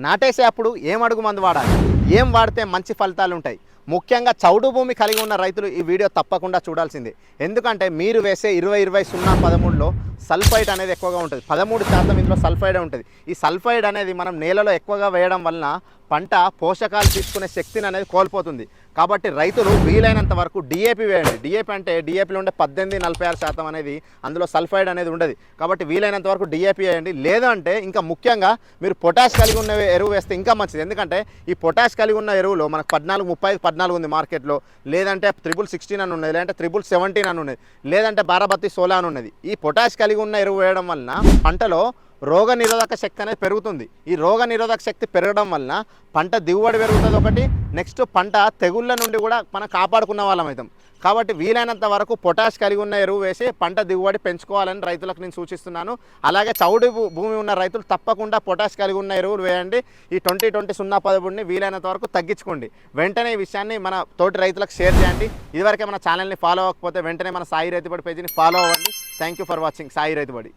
నాటేసే అప్పుడు ఏం అడుగు మందు వాడాలి, ఏం వాడితే మంచి ఫలితాలు ఉంటాయి, ముఖ్యంగా చౌడు భూమి కలిగి ఉన్న రైతులు ఈ వీడియో తప్పకుండా చూడాల్సిందే. ఎందుకంటే మీరు వేసే 20-20-0-13లో సల్ఫైడ్ అనేది ఎక్కువగా ఉంటుంది. 13% ఇందులో సల్ఫైడ్ ఉంటుంది. ఈ సల్ఫైడ్ అనేది మనం నేలలో ఎక్కువగా వేయడం వలన పంట పోషకాలు తీసుకునే శక్తిని అనేది కోల్పోతుంది. కాబట్టి రైతులు వీలైనంత వరకు డిఏపి వేయండి. డిఏపి అంటే డిఏపిలో ఉండే 18-46% అనేది అందులో సల్ఫైడ్ అనేది ఉండదు. కాబట్టి వీలైనంత వరకు డిఏపి వేయండి. లేదంటే ఇంకా ముఖ్యంగా మీరు పొటాష్ కలిగి ఉన్న ఎరువు వేస్తే ఇంకా మంచిది. ఎందుకంటే ఈ పొటాష్ కలిగి ఉన్న ఎరువులో మనకు 14-35-14 ఉంది మార్కెట్లో, లేదంటే 1616 అని ఉన్నది, లేదంటే 1717 అని ఉన్నది, లేదంటే 12-16 అని ఉన్నది. ఈ పొటాష్ కలిగి ఉన్న ఎరువు వేయడం వలన పంటలో రోగ నిరోధక శక్తి అనేది పెరుగుతుంది. ఈ రోగ నిరోధక శక్తి పెరగడం వలన పంట దిగుబడి పెరుగుతుంది. ఒకటి నెక్స్ట్ పంట తెగుళ్ళ నుండి కూడా మనం కాపాడుకున్న వాళ్ళం అవుతాం. కాబట్టి వీలైనంత వరకు పొటాష్ కలిగి ఉన్న ఎరువు వేసి పంట దిగుబడి పెంచుకోవాలని రైతులకు నేను సూచిస్తున్నాను. అలాగే చౌడు భూమి ఉన్న రైతులు తప్పకుండా పొటాష్ కలిగి ఉన్న ఎరువులు వేయండి. ఈ 20-20-0-13ని వీలైనంత వరకు తగ్గించుకోండి. వెంటనే ఈ విషయాన్ని మన తోటి రైతులకు షేర్ చేయండి. ఇదివరకే మన ఛానల్ని ఫాలో అవ్వకపోతే వెంటనే మన సాయి రైతుబడి పేజీని ఫాలో అవ్వండి. Thank you for watching Sai Rythu Badi.